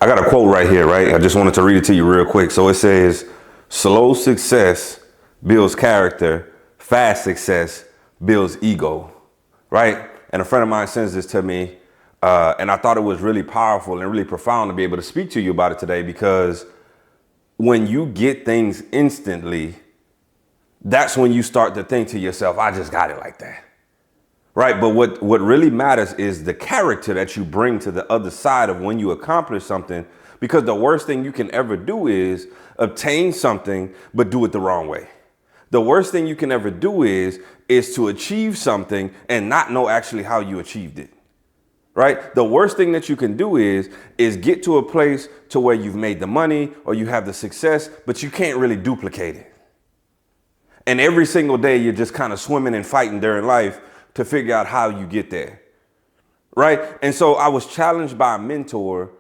I got a quote right here, right? I just wanted to read it to you real quick. So it says, slow success builds character, fast success builds ego, right? And a friend of mine sends this to me, and I thought it was really powerful and really profound to be able to speak to you about it today, because when you get things instantly, that's when you start to think to yourself, I just got it like that. Right. But what really matters is the character that you bring to the other side of when you accomplish something, because the worst thing you can ever do is obtain something, but do it the wrong way. The worst thing you can ever do is to achieve something and not know actually how you achieved it. Right. The worst thing that you can do is get to a place to where you've made the money or you have the success, but you can't really duplicate it. And every single day you're just kind of swimming and fighting during life to figure out how you get there. Right. And so I was challenged by a mentor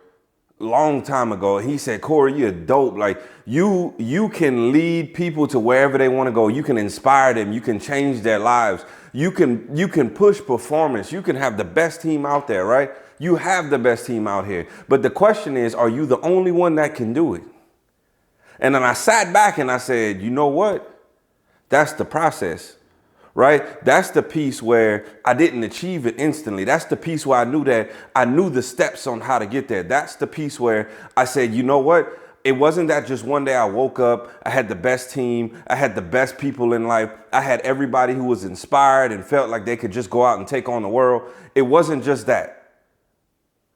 a long time ago. He said, Corey, you're dope. Like you can lead people to wherever they want to go. You can inspire them. You can change their lives. You can push performance. You can have the best team out there. Right. You have the best team out here. But the question is, are you the only one that can do it? And then I sat back and I said, you know what? That's the process. Right? That's the piece where I didn't achieve it instantly. That's the piece where I knew the steps on how to get there. That's the piece where I said, you know what? It wasn't that just one day I woke up, I had the best team, I had the best people in life, I had everybody who was inspired and felt like they could just go out and take on the world. It wasn't just that.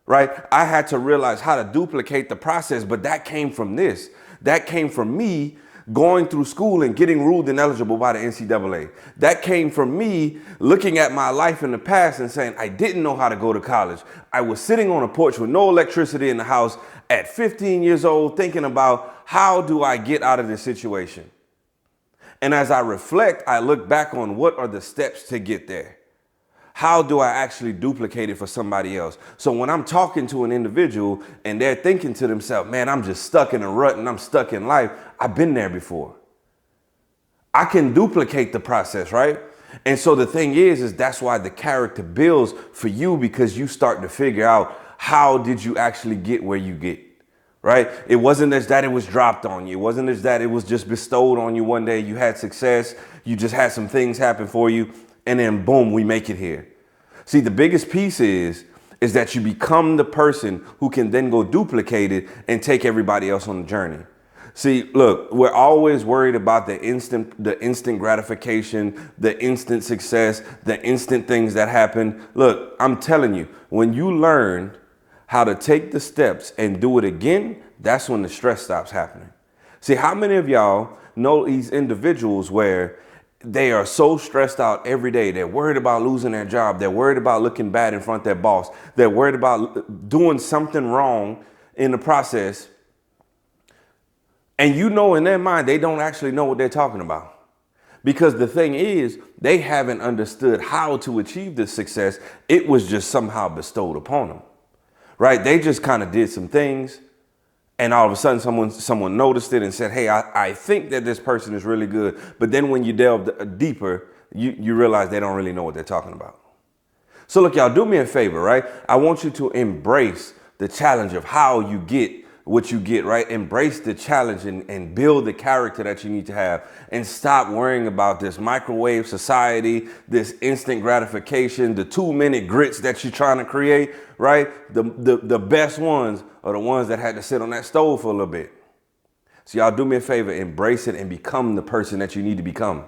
Right? I had to realize how to duplicate the process, but that came from this. That came from me going through school and getting ruled ineligible by the NCAA. That came from me looking at my life in the past and saying, I didn't know how to go to college. I was sitting on a porch with no electricity in the house at 15 years old, thinking about how do I get out of this situation? And as I reflect, I look back on what are the steps to get there? How do I actually duplicate it for somebody else? So when I'm talking to an individual and they're thinking to themselves, man, I'm just stuck in a rut and I'm stuck in life. I've been there before. I can duplicate the process, right? And so the thing is that's why the character builds for you, because you start to figure out how did you actually get where you get, right? It wasn't as that it was dropped on you. It wasn't as that it was just bestowed on you one day. You had success. You just had some things happen for you. And then boom, we make it here. See, the biggest piece is that you become the person who can then go duplicate it and take everybody else on the journey. See, look, we're always worried about the instant gratification, the instant success, the instant things that happen. Look, I'm telling you, when you learn how to take the steps and do it again, that's when the stress stops happening. See, how many of y'all know these individuals where they are so stressed out every day? They're worried about losing their job. They're worried about looking bad in front of their boss. They're worried about doing something wrong in the process. And you know, in their mind, they don't actually know what they're talking about. Because the thing is, they haven't understood how to achieve this success. It was just somehow bestowed upon them, right? They just kind of did some things. And all of a sudden, someone noticed it and said, hey, I think that this person is really good. But then when you delve deeper, you realize they don't really know what they're talking about. So look, y'all, do me a favor, right? I want you to embrace the challenge of how you get what you get, right? Embrace the challenge and build the character that you need to have, and stop worrying about this microwave society, this instant gratification, the 2-minute grits that you're trying to create, right? The best ones are the ones that had to sit on that stove for a little bit. So y'all, do me a favor, embrace it and become the person that you need to become.